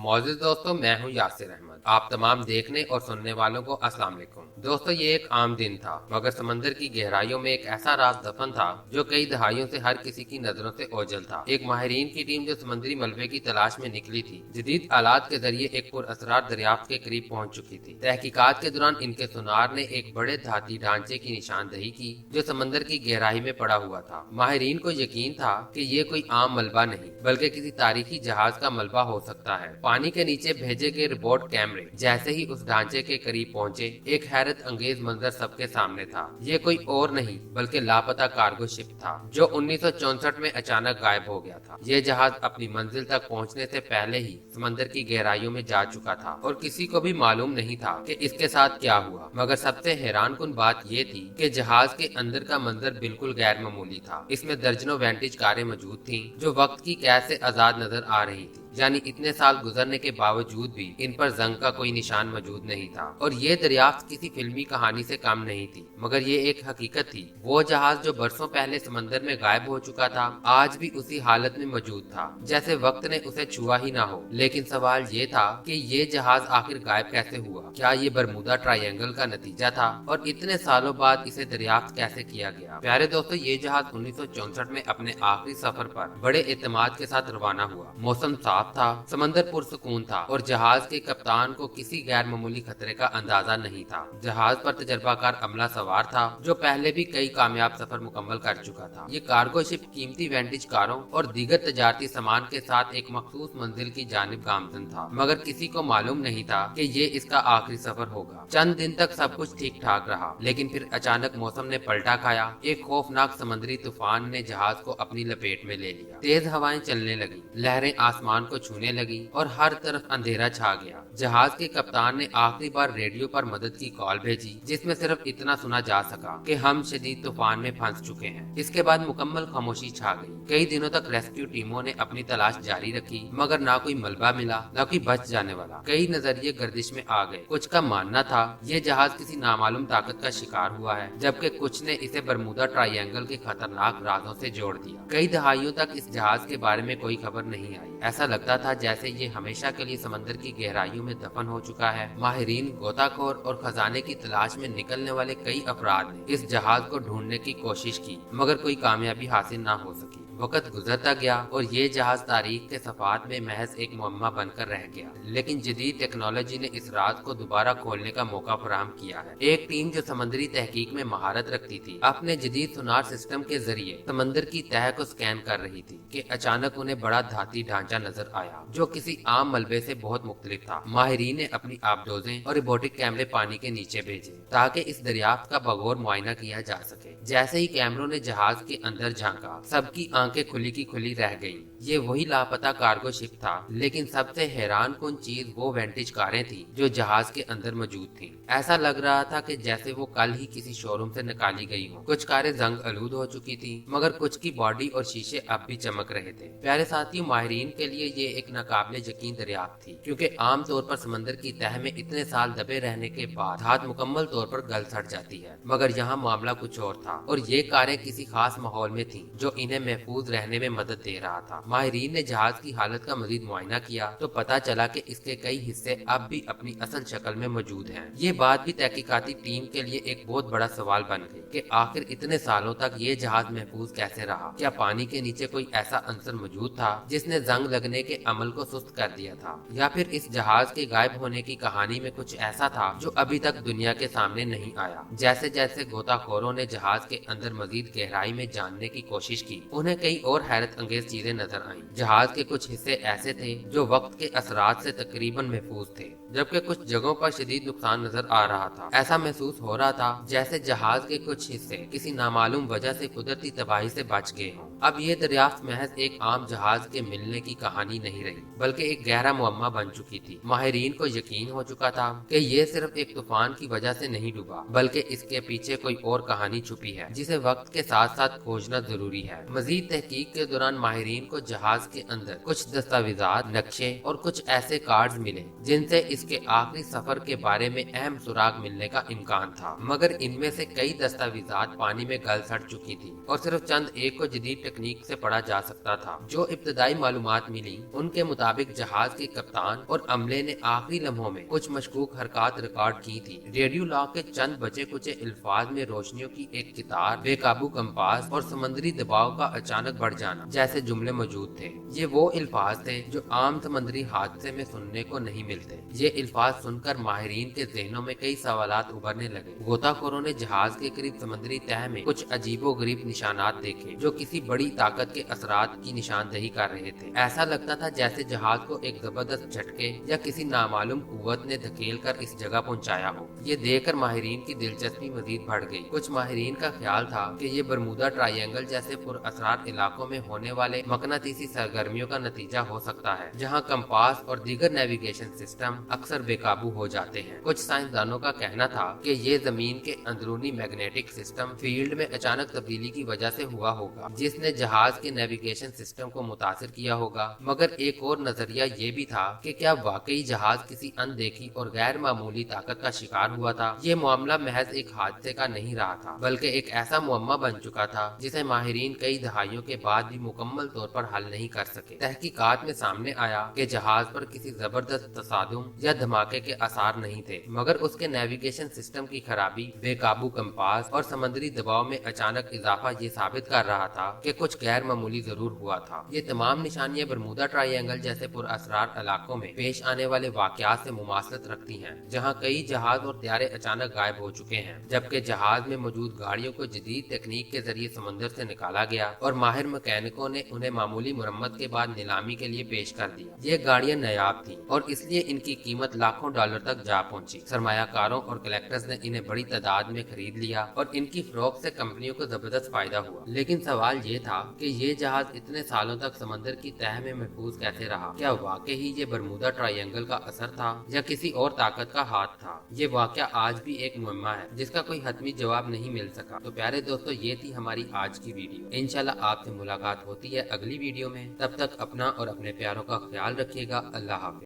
मौजूद दोस्तों, मैं हूं यासिर अहमद। आप तमाम देखने और सुनने वालों को अस्सलाम वालेकुम। दोस्तों, ये एक आम दिन था, मगर समंदर की गहराइयों में एक ऐसा राज दफन था जो कई दहाइयों से हर किसी की नजरों से ओझल था। एक माहिरीन की टीम जो समुद्री मलबे की तलाश में निकली थी, जदीद आलात के जरिए एक पुरअसरार दरियाफ्त के करीब पहुंच चुकी थी। तहकीकात के दौरान इनके सुनार ने एक बड़े धाती ढांचे की निशानदही की जो समंदर की गहराई में पड़ा हुआ था। माहिरीन को यकीन था कि ये कोई आम मलबा नहीं, बल्कि किसी तारीखी जहाज का मलबा हो सकता है। पानी के नीचे भेजे गए रिपोर्ट कैमरे जैसे ही उस ढांचे के करीब पहुंचे, एक हैरत अंगेज मंजर सबके सामने था। ये कोई और नहीं बल्कि लापता कार्गो शिप था जो 1964 में अचानक गायब हो गया था। ये जहाज अपनी मंजिल तक पहुंचने से पहले ही समंदर की गहराइयों में जा चुका था और किसी को भी मालूम नहीं था कि इसके साथ क्या हुआ। मगर सबसे हैरानकुन बात ये थी कि जहाज के अंदर का मंजर बिल्कुल गैर मामूली था। इसमें दर्जनों वेंटेज कारें मौजूद थीं जो वक्त की कैद से आजाद नजर आ रही थी। यानी इतने साल गुजरने के बावजूद भी इन पर जंग का कोई निशान मौजूद नहीं था। और ये दरियाफ्त किसी फिल्मी कहानी से कम नहीं थी, मगर ये एक हकीकत थी। वो जहाज जो बरसों पहले समंदर में गायब हो चुका था, आज भी उसी हालत में मौजूद था जैसे वक्त ने उसे छुआ ही ना हो। लेकिन सवाल ये था कि ये जहाज आखिर गायब कैसे हुआ? क्या ये बरमूदा ट्रायंगल का नतीजा था और इतने सालों बाद इसे दरियाफ्त कैसे किया गया? प्यारे दोस्तों, ये जहाज 1964 में अपने आखिरी सफर पर बड़े एतमाद के साथ रवाना हुआ। मौसम साफ था, समंदर पुरसुकून था और जहाज के कप्तान को किसी गैर मामूली खतरे का अंदाजा नहीं था। जहाज पर तजर्बाकार अमला सवार था जो पहले भी कई कामयाब सफर मुकम्मल कर चुका था। ये कार्गो शिप कीमती वेंटेज कारों और दीगर तजारती सामान के साथ एक मखसूस मंजिल की जानिब गामजन था, मगर किसी को मालूम नहीं था कि ये इसका आखिरी सफर होगा। चंद दिन तक सब कुछ ठीक ठाक रहा, लेकिन फिर अचानक मौसम ने पलटा खाया। एक खौफनाक समुद्री तूफान ने जहाज को अपनी लपेट में ले लिया। तेज हवाएं चलने लगी, लहरें आसमान को छूने लगी और हर तरफ अंधेरा छा गया। जहाज के कप्तान ने आखिरी बार रेडियो पर मदद की कॉल भेजी, जिसमें सिर्फ इतना सुना जा सका कि हम शदीद तूफान में फंस चुके हैं। इसके बाद मुकम्मल खामोशी छा गई। कई दिनों तक रेस्क्यू टीमों ने अपनी तलाश जारी रखी, मगर ना कोई मलबा मिला, ना कोई बच जाने वाला। कई नजरिए गर्दिश में आ गए। कुछ का मानना था ये जहाज किसी नामालूम ताकत का शिकार हुआ है, जबकि कुछ ने इसे बरमूदा ट्रायंगल के खतरनाक राजों से जोड़ दिया। कई दहाइयों तक इस जहाज के बारे में कोई खबर नहीं आई। ऐसा लगता था जैसे ये हमेशा के लिए समंदर की गहराइयों में दफन हो चुका है। माहिरीन, गोताखोर और खजाने की तलाश में निकलने वाले कई अफराद ने इस जहाज को ढूंढने की कोशिश की, मगर कोई कामयाबी हासिल ना हो सकी। वक्त गुजरता गया और ये जहाज तारीख के सफात में महज एक मुअम्मा बनकर रह गया। लेकिन जदीद टेक्नोलॉजी ने इस राज को दोबारा खोलने का मौका फराहम किया है। एक टीम जो समंदरी तहकीक में महारत रखती थी, अपने जदीद सुनार सिस्टम के जरिए समंदर की तह को स्कैन कर रही थी कि अचानक उन्हें बड़ा धाती ढांचा नजर आया जो किसी आम मलबे से बहुत मुख्तलिफ था। माहिरीन ने अपनी आबदोजें और रोबोटिक कैमरे पानी के नीचे भेजे ताकि इस दरियाफ्त का बगौर मुआयना किया जा सके। जैसे ही कैमरों ने जहाज के अंदर झांका, सबकी आंखें खुली की खुली रह गईं। ये वही लापता कार्गो शिप था, लेकिन सबसे हैरानकुन चीज वो वेंटेज कारें थी जो जहाज के अंदर मौजूद थीं। ऐसा लग रहा था कि जैसे वो कल ही किसी शोरूम से निकाली गई हो। कुछ कारें जंग आलूद हो चुकी थी, मगर कुछ की बॉडी और शीशे अब भी चमक रहे थे। प्यारे साथियों, माहिरीन के लिए ये एक नाकाबिले यकीन दरियाफ्त थी, क्योंकि आम तौर पर समंदर की तह में इतने साल दबे रहने के बाद धात मुकम्मल तौर पर गल सड़ जाती है, मगर यहाँ मामला कुछ और था। और ये कारें किसी खास माहौल में थीं जो इन्हें महफूज रहने में मदद दे रहा था। माहिरीन ने जहाज की हालत का मजीद मुआयना किया तो पता चला कि इसके कई हिस्से अब भी अपनी असल शक्ल में मौजूद हैं। ये बात भी तहकीकाती टीम के लिए एक बहुत बड़ा सवाल बन गई कि आखिर इतने सालों तक ये जहाज महफूज कैसे रहा। क्या पानी के नीचे कोई ऐसा अंसर मौजूद था जिसने जंग लगने के अमल को सुस्त कर दिया था, या फिर इस जहाज के गायब होने की कहानी में कुछ ऐसा था जो अभी तक दुनिया के सामने नहीं आया। जैसे जैसे गोताखोरों ने जहाज के अंदर मजीद गहराई में जानने की कोशिश की, उन्हें कई और हैरत अंगेज चीजें नजर आईं। जहाज के कुछ हिस्से ऐसे थे जो वक्त के असरात से तकरीबन महफूज थे, जबकि कुछ जगहों पर शदीद नुकसान नजर आ रहा था। ऐसा महसूस हो रहा था जैसे जहाज के कुछ हिस्से किसी नामालूम वजह से कुदरती तबाही से बच गए हों। अब ये दरियाफ्त महज एक आम जहाज के मिलने की कहानी नहीं रही, बल्कि एक गहरा मुअम्मा बन चुकी थी। माहिरीन को यकीन हो चुका था कि ये सिर्फ एक तूफान की वजह से नहीं डूबा, बल्कि इसके पीछे कोई और कहानी छुपी है जिसे वक्त के साथ साथ खोजना जरूरी है। मजीद तहकीक के दौरान माहिरीन को जहाज के अंदर कुछ दस्तावेजात, नक्शे और कुछ ऐसे कार्ड्स मिले जिनसे इसके आखिरी सफर के बारे में अहम सुराग मिलने का इम्कान था, मगर इनमें से कई दस्तावेजात पानी में गल सड़ चुकी थी और सिर्फ चंद एक को जदीद टेक्निक से पढ़ा जा सकता था। जो इब्तदाई मालूमात मिली उनके मुताबिक जहाज के कप्तान और अमले ने आखिरी लम्हों में कुछ मशकूक हरकत रिकॉर्ड की थी। रेडियो लॉग के चंद बचे कुचे अल्फाज में रोशनियों की एक कितार, बेकाबू कंपास और समुद्री दबाव का अचानक बढ़ जाना जैसे जुमले मौजूद थे। ये वो अल्फाज थे जो आम समुद्री हादसे में सुनने को नहीं मिलते। ये अल्फाज सुनकर माहिरीन के ज़हनों में कई सवालात उभरने लगे। गोताखोरों ने जहाज के करीब समुद्री तह में कुछ अजीबोगरीब निशानात देखे जो किसी बड़ी ताकत के असरात की निशानदही कर रहे थे। ऐसा लगता था जैसे जहाज को एक जबरदस्त झटके या किसी नामालूम कुव्वत ने धकेल कर इस जगह पहुंचाया हो। ये देखकर माहिरीन की दिलचस्पी मजीद बढ़ गई। कुछ माहिरीन का ख्याल था कि ये बरमूदा ट्रायंगल जैसे पुरअसरार इलाकों में होने वाले मकनातीसी सरगर्मियों का नतीजा हो सकता है, जहां कंपास और दीगर नेविगेशन सिस्टम अक्सर बेकाबू हो जाते हैं। कुछ साइंसदानों का कहना था कि ये जमीन के अंदरूनी मैग्नेटिक सिस्टम फील्ड में अचानक तब्दीली की वजह से हुआ होगा, जिसने जहाज के नेविगेशन सिस्टम को मुतासिर किया होगा। मगर एक और नजरिया ये भी था कि क्या वाकई जहाज किसी अनदेखी और गैर मामूली ताकत का शिकार हुआ था। ये मामला महज एक हादसे का नहीं रहा था, बल्कि एक ऐसा मुअम्मा बन चुका था जिसे माहिरीन कई दहाइयों के बाद भी मुकम्मल तौर पर हल नहीं कर सके। तहकीकात में सामने आया कि जहाज पर किसी जबरदस्त तसादुम या धमाके के आसार नहीं थे, मगर उसके नेविगेशन सिस्टम की खराबी, बेकाबू कंपास और समुद्री दबाव में अचानक इजाफा ये साबित कर रहा था कि कुछ गैर मामूली जरूर हुआ था। ये तमाम निशानियां बरमूदा ट्रायंगल जैसे पुरअसरार इलाकों में पेश आने वाले वाकयात से मुमासलत रखती हैं, जहां कई जहाज और त्यारे अचानक गायब हो चुके हैं, जबकि जहाज में मौजूद गाड़ियों को जदीद तकनीक के जरिए समंदर से निकाला गया और माहिर मैकेनिकों ने उन्हें मामूली मुरम्मत के बाद नीलामी के लिए पेश कर दिया। ये गाड़ियां नायाब थीं और इसलिए इनकी कीमत लाखों डॉलर तक जा पहुंची। सरमायाकारों और कलेक्टर्स ने इन्हें बड़ी तादाद में खरीद लिया और इनकी फरोख्त से कंपनियों को जबरदस्त फायदा हुआ। लेकिन सवाल ये था कि ये जहाज इतने सालों तक समंदर की तह में महफूज कैसे रहा? क्या वाकई ही ये बरमूदा ट्रायंगल का असर था या किसी और ताकत का हाथ था? ये वाकया आज भी एक मुअम्मा है जिसका कोई हतमी जवाब नहीं मिल सका। तो प्यारे दोस्तों, ये थी हमारी आज की वीडियो। इंशाल्लाह आपसे मुलाकात होती है अगली वीडियो में। तब तक अपना और अपने प्यारों का ख्याल रखिएगा। अल्लाह हाफिज।